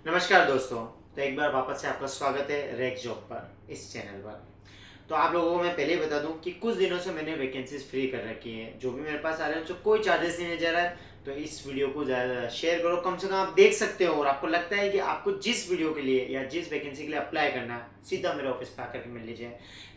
नमस्कार दोस्तों। तो एक बार वापस से आपका स्वागत है रैक जॉब पर, इस चैनल पर। तो आप लोगों को मैं पहले ही बता दूं कि कुछ दिनों से मैंने वैकेंसीज फ्री कर रखी है। जो भी मेरे पास आ रहे हैं उसको कोई चार्जेस नहीं जा रहा है। तो इस वीडियो को ज़्यादा शेयर करो, कम से कम आप देख सकते हो और आपको लगता है कि आपको जिस वीडियो के लिए या जिस वैकेंसी के लिए अप्लाई करना है, सीधा मेरे ऑफिस पर आकर के मिल लीजिए।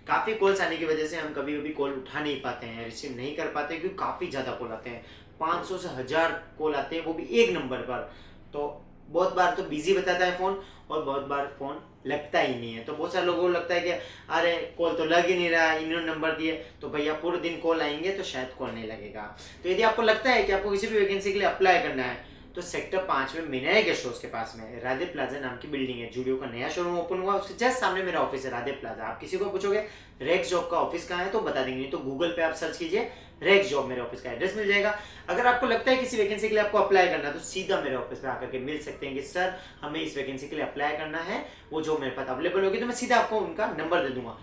काफ़ी कॉल्स आने की वजह से हम कभी कभी कॉल उठा नहीं पाते हैं, रिसीव नहीं कर पाते, क्योंकि काफ़ी ज़्यादा कॉल आते हैं। 500 से 1000 कॉल आते हैं, वो भी एक नंबर पर। तो बहुत बार तो बिजी बताता है फ़ोन और बहुत बार फ़ोन लगता ही नहीं है। तो बहुत सारे लोगों को लगता है कि अरे कॉल तो लग ही नहीं रहा है, इन्होंने नंबर दिए। तो भैया पूरे दिन कॉल आएंगे तो शायद कॉल नहीं लगेगा। तो यदि आपको लगता है कि आपको किसी भी वैकेंसी के लिए अप्लाई करना है, तो सेक्टर 5 में मिनाया गेस्ट हाउस के पास में राधे प्लाजा नाम की बिल्डिंग है। जूडियो का नया शोरूम ओपन हुआ, उसके जस्ट सामने मेरा ऑफिस है, राधे प्लाजा। आप किसी को पूछोगे रेक्स जॉब का ऑफिस कहाँ है तो बता देंगे, नहीं तो गूगल पे आप सर्च कीजिए, रेक्स जॉब मेरे ऑफिस का एड्रेस मिल जाएगा। अगर आपको लगता है किसी वैकेंसी के लिए आपको अप्लाई करना है, तो सीधा मेरे ऑफिस पे आकर के मिल सकते हैं कि सर हमें इस वैकेंसी के लिए अप्लाई करना है। वो जो मेरे पास अवेलेबल होगी तो मैं सीधा आपको उनका नंबर दे दूंगा,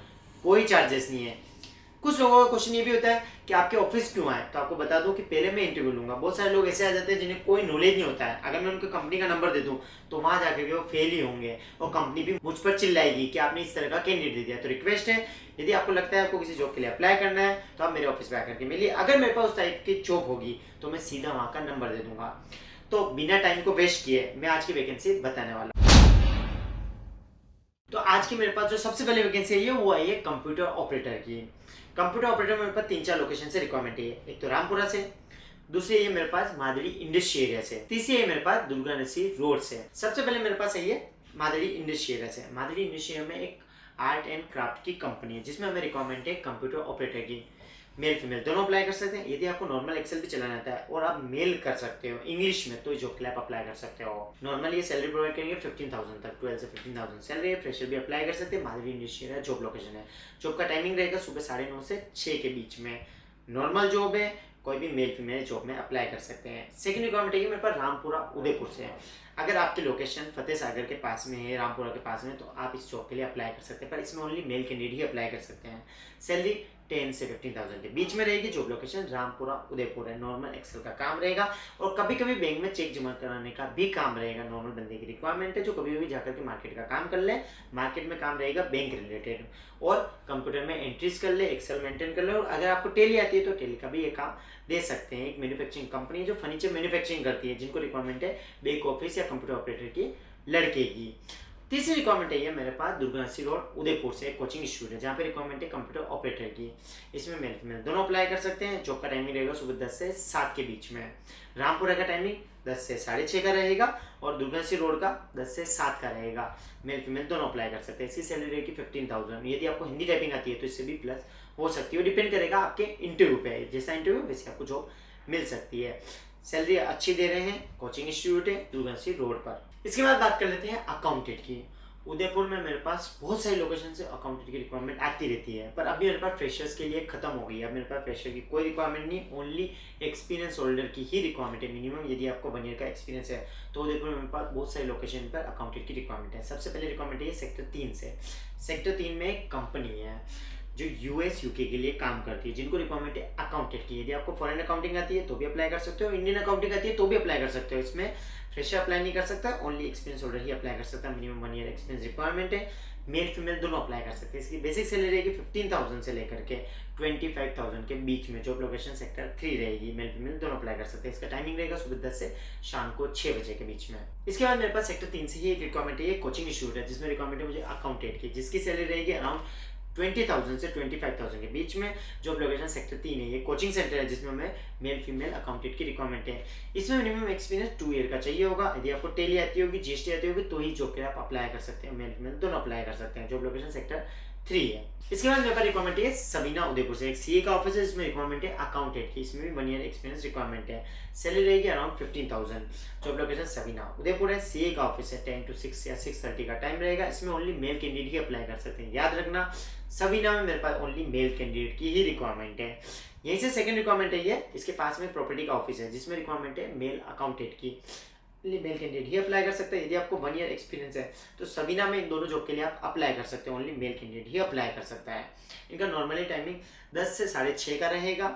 कोई चार्जेस नहीं है। कुछ लोगों का क्वेश्चन ये भी होता है कि आपके ऑफिस क्यों आए, तो आपको बता दूं कि पहले मैं इंटरव्यू लूंगा। बहुत सारे लोग ऐसे आ जाते हैं जिन्हें कोई नॉलेज नहीं होता है। अगर मैं उनके कंपनी का नंबर दे दूं तो वहां जाकर के वो फेल ही होंगे और कंपनी भी मुझ पर चिल्लाएगी कि आपने इस तरह का कैंडिडेट दे दिया। तो रिक्वेस्ट है, यदि आपको लगता है आपको किसी जॉब के लिए अप्लाई करना है तो आप मेरे ऑफिस पे आकर के मिलिए। अगर मेरे पास उस टाइप की जॉब होगी तो मैं सीधा वहां का नंबर दे दूंगा। तो बिना टाइम को वेस्ट किए मैं आज की वैकेंसी बताने वाला हूं। तो आज की मेरे पास जो सबसे पहले वैकेंसी है वो आई है कंप्यूटर ऑपरेटर की। कंप्यूटर ऑपरेटर मेरे पास 3-4 लोकेशन से रिक्वायरमेंट है। एक तो रामपुरा से, दूसरी है मेरे पास मादड़ी इंडस्ट्री एरिया से, तीसरी है मेरे पास दुर्गा नसी रोड से। सबसे पहले मेरे पास है मादड़ी इंडस्ट्री एरिया से। मादड़ी इंडस्ट्री एरिया में एक आर्ट एंड क्राफ्ट की कंपनी है, जिसमें हमें रिक्वायरमेंट है कंप्यूटर ऑपरेटर की। मेल फीमेल दोनों अप्लाई कर सकते हैं। यदि आपको नॉर्मल एक्सेल भी चलाना आता है और आप मेल कर सकते हो इंग्लिश में, तो जॉब के लिए आप अप्लाई कर सकते हो। नॉर्मली ये सैलरी प्रोवाइड करेंगे 15,000 तक, 12 से 15,000 सैलरी है। फ्रेशर भी अप्लाई कर सकते हैं। माधुरी इंडस्ट्री है जॉब लोकेशन है। जॉब का टाइमिंग रहेगा सुबह 9:30 से 6 के बीच में। नॉर्मल जॉब है, कोई भी मेल फीमेल जॉब में अप्लाई कर सकते हैं। सेकंड रिक्वायरमेंट है मेरे पास रामपुरा उदयपुर से है। अगर आपकी लोकेशन फतेह सागर के पास में है, रामपुरा के पास में, तो आप इस जॉब के लिए अप्लाई कर सकते हैं। पर इसमें ओनली मेल कैंडिडेट ही अप्लाई कर सकते हैं। सैलरी 10 से 15,000 के बीच में रहेगी। जॉब लोकेशन रामपुरा उदयपुर है। नॉर्मल एक्सेल का काम रहेगा और कभी कभी बैंक में चेक जमा कराने का भी काम रहेगा। नॉर्मल बंदे की रिक्वायरमेंट है जो कभी भी जाकर के मार्केट का काम कर ले। मार्केट में काम रहेगा बैंक रिलेटेड, और कंप्यूटर में एंट्रीज कर ले, एक्सेल मेंटेन कर ले। और अगर आपको टेली आती है तो टेली का भी ये काम दे सकते हैं। एक मैन्युफैक्चरिंग कंपनी है जो फर्नीचर मैन्युफैक्चरिंग करती है, जिनको रिक्वायरमेंट है बैक ऑफिस या कंप्यूटर ऑपरेटर की लड़के की। तीसरी रिक्वायरमेंट है मेरे पास दुर्गासी रोड उदयपुर से एक कोचिंग इंस्टीट्यूट है, जहाँ पे रिक्वायरमेंट है कंप्यूटर ऑपरेटर की। इसमें मेल फीमेल दोनों अप्लाई कर सकते हैं। जॉब का टाइमिंग रहेगा सुबह 10 से 7 के बीच में। रामपुरा का टाइमिंग 10 से 6:30 का रहेगा और दुर्गासी रोड का 10 से 7 का रहेगा। मेल फीमेल दोनों अप्लाई कर सकते हैं। इसकी सैलरी रहेगी 15,000। यदि आपको हिंदी टाइपिंग आती है तो इससे भी प्लस हो सकती है। डिपेंड करेगा आपके इंटरव्यू पे, जैसा इंटरव्यू वैसे आपको जॉब मिल सकती है। सैलरी अच्छी दे रहे हैं। कोचिंग इंस्टीट्यूट है दुर्गासी रोड पर। इसके बाद बात कर लेते हैं अकाउंटेंट की। उदयपुर में मेरे पास बहुत सारी लोकेशन से अकाउंटेंट की रिक्वायरमेंट आती रहती है, पर अभी मेरे पास फ्रेशर्स के लिए खत्म हो गई है। अब मेरे पास फ्रेशर की कोई रिक्वायरमेंट नहीं, ओनली एक्सपीरियंस होल्डर की ही रिक्वायरमेंट है। मिनिमम यदि आपको 1 ईयर का एक्सपीरियंस है तो उदयपुर में मेरे पास बहुत सारी लोकेशन पर अकाउंटेंट की रिक्वायरमेंट है। सबसे पहले रिक्वायरमेंट है सेक्टर 3 से। सेक्टर 3 में एक कंपनी है जो यूएस यूके के लिए काम करती है, जिनको रिक्वायरमेंट है अकाउंटेंट की। यदि आपको फॉरेन अकाउंटिंग आती है तो भी अप्लाई कर सकते हो, इंडियन अकाउंटिंग आती है तो भी अप्लाई कर सकते हो। इसमें फ्रेशर अप्लाई नहीं कर सकता, ओनली एक्सपीरियंस होल्डर ही अप्लाई कर सकता है। मिनिमम 1 ईयर एक्सपीरियंस रिक्वायरमेंट है। मेल फीमेल दोनों अप्लाई कर सकते हैं। इसकी बेसिक सैलरी रहेगी 15,000 से लेकर के 25,000 के बीच में। जॉब लोकेशन सेक्टर 3 रहेगी। मेल फीमेल दोनों अप्लाई कर सकते हैं। इसका टाइमिंग रहेगा सुबह 10 से शाम को 6 बजे के बीच में। इसके बाद मेरे पास सेक्टर 3 से ही एक रिक्वायरमेंट है, ये कोचिंग इंस्टीट्यूट है, जिसमें रिक्वायरमेंट है मुझे अकाउंटेंट की, जिसकी सैलरी रहेगी अराउंड 20,000 से 25,000 के बीच में। जॉब लोकेशन सेक्टर 3 है। ये कोचिंग सेंटर है जिसमें हमें मेल फीमेल अकाउंटेंट की रिक्वायरमेंट है। इसमें मिनिमम एक्सपीरियंस 2 ईयर का चाहिए होगा। यदि आपको टेली आती होगी, जीएसटी आती होगी, तो ही जॉब के लिए आप अप्लाई कर सकते हैं। मेल फीमेल दोनों अप्लाई कर सकते हैं। जॉब लोकेशन सेक्टर 3 है। इसके बाद मेरे पास रिक्वायरमेंट है सबीना उदयपुर से। एक सीए का ऑफिस है जिसमें रिक्वायरमेंट है अकाउंटेंट की। इसमें भी 1 ईयर एक्सपीरियंस रिक्वायरमेंट है। सैलरी रहेगी around 15,000। Job location Sabina Udaipur है। सीए का ऑफिस है। 10 to 6 या 6:30 का टाइम रहेगा। इसमें ओनली मेल कैंडिडेट ही अप्लाई कर सकते हैं। याद रखना, सबीना में मेरे पास ओनली मेल कैंडिडेट की ही रिक्वायरमेंट है। यहीं से सेकंड रिक्वायरमेंट है ये। इसके पास में प्रॉपर्टी का ऑफिस है, जिसमें रिक्वायरमेंट है मेल अकाउंटेंट की। मेल कैंडिडेट ही अप्लाई कर सकते हैं। यदि आपको 1 ईयर एक्सपीरियंस है तो सबीना में इन दोनों जॉब के लिए आप अप्लाई कर सकते हैं। ओनली मेल कैंडिडेट ही अप्लाई कर सकता है। इनका नॉर्मली टाइमिंग 10 से 6:30 का रहेगा।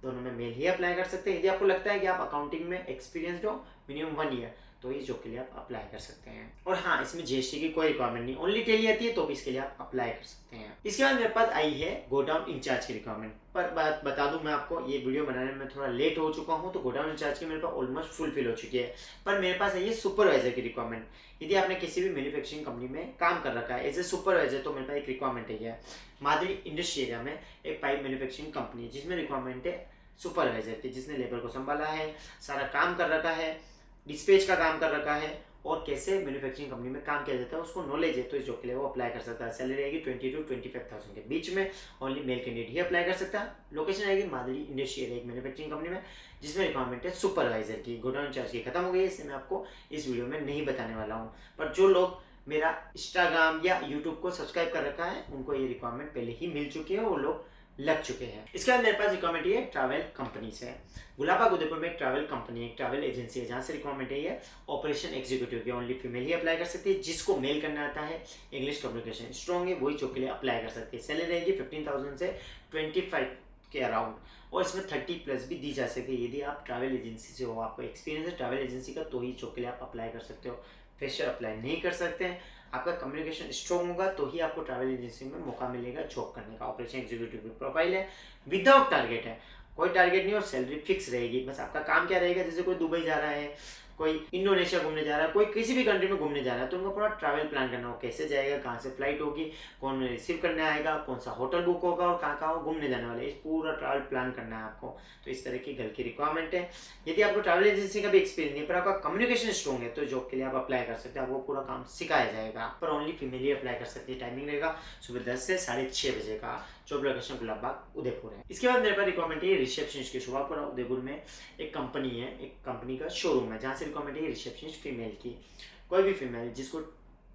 दोनों में मेल ही अप्लाई कर सकते हैं। यदि आपको लगता है कि आप अकाउंटिंग में एक्सपीरियंसड हो मिनिमम 1 ईयर, तो इस जॉब के लिए आप अप्लाई कर सकते हैं। और हाँ, इसमें जीएसटी की कोई रिक्वायरमेंट नहीं, ओनली टेली आती है, तो भी इसके लिए आप अप्लाई कर सकते हैं। इसके बाद मेरे पास आई है गोडाउन इंचार्ज की रिक्वायरमेंट। पर बात बता दूं मैं आपको, ये वीडियो बनाने में थोड़ा लेट हो चुका हूँ, तो गोडाउन इंचार्ज की मेरे पास ऑलमोस्ट फुलफिल हो चुकी है। पर मेरे पास है ये सुपरवाइजर की रिक्वायरमेंट। यदि आपने किसी भी मैन्युफैक्चरिंग कंपनी में काम कर रखा है एज ए सुपरवाइजर, तो मेरे पास एक रिक्वायरमेंट है। माधुरी इंडस्ट्री एरिया में एक पाइप मैन्युफैक्चरिंग कंपनी है, जिसमें रिक्वायरमेंट है सुपरवाइजर की, जिसने लेबर को संभाला है, सारा काम कर रखा है, डिस्पैच का काम कर रखा है, और कैसे मैन्युफैक्चरिंग कंपनी में काम किया जाता है उसको नॉलेज है, तो इस जॉब के लिए वो अप्लाई कर सकता है। सैलरी आएगी 20 to 25,000 के बीच में। ओनली मेल कैंडिडेट ही अप्लाई कर सकता है। लोकेशन आएगी माधुरी इंडस्ट्री एरिया, एक मैन्युफैक्चरिंग कंपनी में, जिसमें रिक्वायरमेंट है सुपरवाइजर की। गोडाउन इंचार्ज की खत्म हो गई है, इससे मैं आपको इस वीडियो में नहीं बताने वाला हूँ। पर जो लोग मेरा इंस्टाग्राम या यूट्यूब को सब्सक्राइब कर रखा है, उनको ये रिक्वायरमेंट पहले ही मिल चुकी है, वो लोग लग चुके हैं। इसके बाद मेरे पास रिक्वायरमेंट है ट्रैवल कंपनी से। गुलाबा उदयपुर में एक ट्रैवल कंपनी है, एक ट्रैवल एजेंसी है, जहाँ से रिक्वायरमेंट है ये ऑपरेशन एग्जीक्यूटिव की। ओनली फीमेल ही अप्लाई कर सकती है। जिसको मेल करना आता है, इंग्लिश कम्युनिकेशन स्ट्रॉन्ग है, वही जॉब के लिए अप्लाई कर सकती है। सैलरी रहेगी 15,000 से 25 के अराउंड, और इसमें 30+ भी दी जा सकती है। यदि आप ट्रैवल एजेंसी से हो, आपको एक्सपीरियंस है ट्रैवल एजेंसी का, तो ही जॉब के लिए आप अप्लाई कर सकते हो। फ्रेशर अप्लाई नहीं कर सकते हैं। आपका कम्युनिकेशन स्ट्रॉन्ग होगा तो ही आपको ट्रैवल एजेंसी में मौका मिलेगा जॉब करने का। ऑपरेशन एग्जीक्यूटिव की प्रोफाइल है, विदाउट टारगेट है, कोई टारगेट नहीं, और सैलरी फिक्स रहेगी। बस आपका काम क्या रहेगा, जैसे कोई दुबई जा रहा है, कोई इंडोनेशिया घूमने जा रहा है, कोई किसी भी कंट्री में घूमने जा रहा है, तो उनको पूरा ट्रैवल प्लान करना हो, कैसे जाएगा, कहाँ से फ्लाइट होगी, कौन रिसीव करने आएगा, कौन सा होटल बुक होगा, और कहाँ कहाँ घूमने जाने वाले, इस पूरा ट्रैवल प्लान करना है आपको। तो इस तरह की घर की रिक्वायरमेंट है। यदि आपको ट्रैवल एजेंसी का भी एक्सपीरियंस नहीं, पर आपका कम्युनिकेशन स्ट्रॉन्ग है, तो जॉब के लिए आप अप्लाई कर सकते हैं। आपको पूरा काम सिखाया जाएगा, पर ओनली फीमेल ही अप्लाई कर सकती है। टाइमिंग रहेगा सुबह 10 से 6:30 बजे का। जॉब लोकेशन गुलाबबाग उदयपुर है। इसके बाद मेरे पास रिक्वायरमेंट है रिसेप्शनिस्ट की। शुभापुरा उदयपुर में एक कंपनी है, एक कंपनी का शोरूम है, जहाँ से रिक्वायरमेंट है रिसेप्शनिस्ट फीमेल की। कोई भी फीमेल जिसको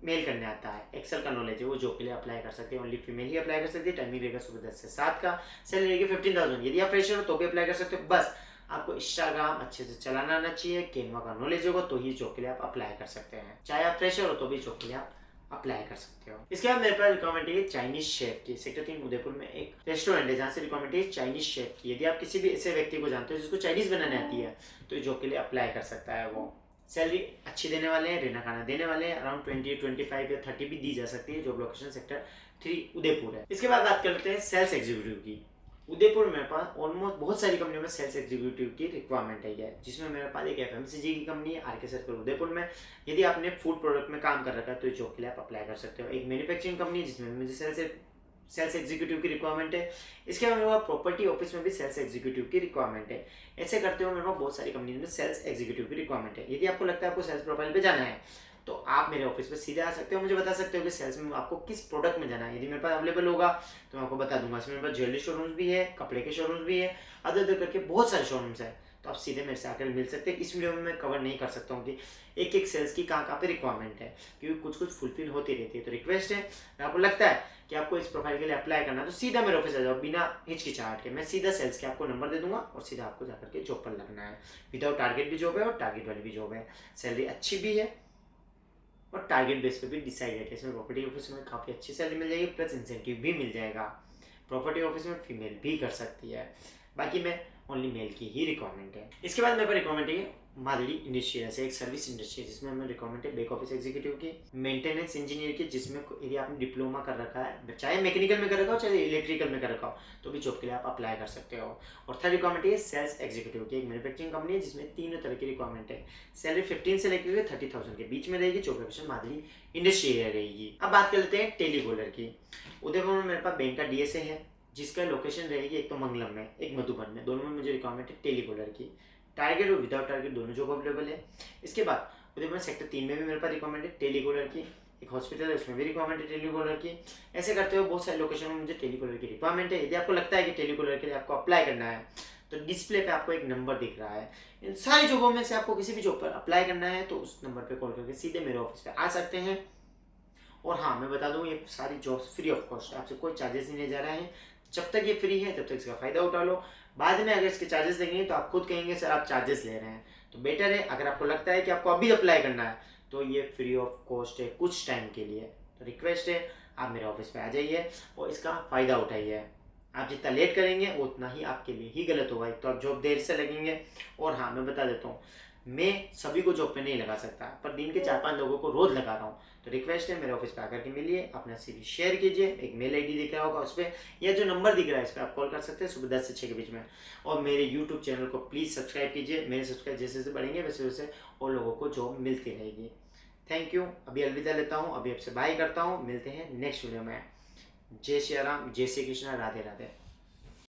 मेल करने आता है, एक्सेल का नॉलेज है, वो जॉब के लिए अप्लाई कर सकते हैं। ओनली फीमेल ही अप्लाई कर सकती है। टाइमिंग रहेगा सुबह 10 से 7 का। सैलरी रहेगी 15,000। यदि आप फ्रेशर हो तो भी अप्लाई कर सकते हो। बस आपको इंस्टाग्राम अच्छे से चलाना आना चाहिए, कैनवा का नॉलेज होगा, तो ही जॉब के लिए आप अप्लाई कर सकते हैं। चाहे आप फ्रेशर हो तो भी जॉब के लिए आप अप्लाई कर सकते हो। इसके बाद मेरे पास रिक्वायरमेंट है चाइनीज शेफ की। सेक्टर 3 उदयपुर में एक रेस्टोरेंट है, जहाँ से रिक्वायरमेंट है चाइनीज शेफ की। यदि आप किसी भी ऐसे व्यक्ति को जानते हो जिसको चाइनीज बनाने आती है, तो इस जॉब के लिए अप्लाई कर सकता है वो। सैलरी अच्छी देने वाले हैं, रहना खाना देने वाले हैं। अराउंड 20, 25 या 30 भी दी जा सकती है। जॉब लोकेशन सेक्टर 3 उदयपुर है। इसके बाद बात करते हैं सेल्स एग्जीक्यूटिव की। उदयपुर में पास ऑलमोस्ट बहुत सारी कंपनियों में सेल्स एग्जीक्यूटिव की रिक्वायरमेंट है, जिसमें मेरे पास एक एफएमसीजी की कंपनी है, आरके सर्कल उदयपुर में। यदि आपने फूड प्रोडक्ट में काम कर रखा है, तो इस जॉब के लिए आप अप्लाई कर सकते हो। एक मैन्युफैक्चरिंग कंपनी है, जिसमें मुझे सेल्स एग्जीक्यूटिव की रिक्वायरमेंट है। इसके अलावा मेरे पास प्रॉपर्टी ऑफिस में भी सेल्स एग्जीक्यूटिव की रिक्वायरमेंट है। ऐसे करते हुए मेरे पास बहुत सारी कंपनी में सेल्स एग्जीक्यूटिव की रिक्वायरमेंट है। यदि आपको लगता है आपको सेल्स प्रोफाइल पे जाना है, तो आप मेरे ऑफिस पे सीधे आ सकते हो, मुझे बता सकते हो कि सेल्स में आपको किस प्रोडक्ट में जाना है। यदि मेरे पास अवेलेबल होगा तो मैं आपको बता दूंगा। इसमें मेरे पास ज्वेलरी शोरूम्स भी है, कपड़े के शोरूम्स भी है, अदर करके बहुत सारे शोरूम्स है, तो आप सीधे मेरे से आकर मिल सकते हैं। इस वीडियो में मैं कवर नहीं कर सकता हूँ कि एक एक सेल्स की कहाँ पे रिक्वायरमेंट है, क्योंकि कुछ कुछ फुलफिल होती रहती है। तो रिक्वेस्ट है, अगर आपको लगता है कि आपको इस प्रोफाइल के लिए अप्लाई करना है, तो सीधा मेरे ऑफिस आ जाओ, बिना हिचकिचाहट के। मैं सीधा सेल्स के आपको नंबर दे दूंगा, और सीधा आपको जाकर के जॉब पर लगना है। विदाउट टारगेट भी जॉब है, और टारगेट वाली भी जॉब है। सैलरी अच्छी भी है, और टारगेट बेस पे भी डिसाइडेड है। इसमें प्रॉपर्टी ऑफिस में काफ़ी अच्छी सैलरी मिल जाएगी, प्लस इंसेंटिव भी मिल जाएगा। प्रॉपर्टी ऑफिस में फीमेल भी कर सकती है, बाकी में ओनली मेल की ही रिक्वायरमेंट है। इसके बाद मेरे पास रिक्वायरमेंट है माधुरी इंडस्ट्री से, एक सर्विस इंडस्ट्री, जिसमें हमें रिक्वायरमेंट है बैक ऑफिस एग्जीक्यूटिव की, मेंटेनेंस इंजीनियर की, जिसमें यदि आपने डिप्लोमा कर रखा है, चाहे मैकेनिकल में कर रखा हो चाहे इलेक्ट्रिकल में कर रखा हो, तो भी जॉब के लिए आप अप्लाई कर सकते हो। और थर्ड रिक्वायरमेंट है सेल्स एग्जीक्यूटिव की, एक मैन्युफैक्चरिंग कंपनी है, जिसमें 3 तरह की रिक्वायरमेंट है। सैलरी 15 से लेकर 30,000 के बीच में रहेगी। जॉब लोकेशन माधुरी इंडस्ट्री एरिया रहेगी। अब बात कर लेते हैं टेलीकॉलर की। उदयपुर में मेरे पास बैंक का डीएसए है, जिसका लोकेशन रहेगी एक तो मंगलम में, एक मधुबन में। दोनों में मुझे रिक्वायरमेंट है टेलीकॉलर की। टारगेट और विदाउट टारगेट दोनों जॉब अवेलेबल है। इसके बाद उदयपुर सेक्टर 3 में भी मेरे पास रिक्वायरमेंट है टेलीकॉलर की। एक हॉस्पिटल है, उसमें भी रिक्वायरमेंट है टेलीकॉलर की। ऐसे करते हुए बहुत सारे लोकेशन में मुझे टेलीकॉलर की रिक्वायरमेंट है। यदि आपको लगता है कि टेलीकॉलर के लिए आपको अप्लाई करना है, तो डिस्प्ले पे आपको एक नंबर दिख रहा है। इन सारी जॉबों में से आपको किसी भी जॉब पर अप्लाई करना है, तो उस नंबर पर कॉल करके सीधे मेरे ऑफिस पे आ सकते हैं। और हाँ, मैं बता दूँ, ये सारी जॉब्स फ्री ऑफ कॉस्ट है, आपसे कोई चार्जेस नहीं ले जा रहे हैं। जब तक ये फ्री है तब तक इसका फ़ायदा उठा लो। बाद में अगर इसके चार्जेस लगेंगे तो आप खुद कहेंगे सर आप चार्जेस ले रहे हैं। तो बेटर है, अगर आपको लगता है कि आपको अभी अप्लाई करना है, तो ये फ्री ऑफ कॉस्ट है कुछ टाइम के लिए। तो रिक्वेस्ट है, आप मेरे ऑफिस पे आ जाइए और इसका फ़ायदा उठाइए। आप जितना लेट करेंगे उतना ही आपके लिए ही गलत होगा। एक तो आप जॉब देर से लगेंगे, और हाँ मैं बता देता हूँ, मैं सभी को जॉब पे नहीं लगा सकता, पर दिन के 4-5 लोगों को रोज लगा रहा हूँ। तो रिक्वेस्ट है, मेरे ऑफिस पे आकर के मिलिए, अपना CV शेयर कीजिए, एक मेल ID दिख रहा होगा उस पर, या जो नंबर दिख रहा है इस पर आप कॉल कर सकते हैं सुबह 10 से 6 के बीच में। और मेरे यूट्यूब चैनल को प्लीज़ सब्सक्राइब कीजिए, मेरे सब्सक्राइब जैसे जैसे बढ़ेंगे वैसे वैसे और लोगों को जॉब मिलती रहेगी। Thank you. अभी अलविदा लेता हूँ, अभी आपसे बाय करता हूँ, मिलते हैं नेक्स्ट वीडियो में। जय श्री राम, जय श्री कृष्णा, राधे राधे।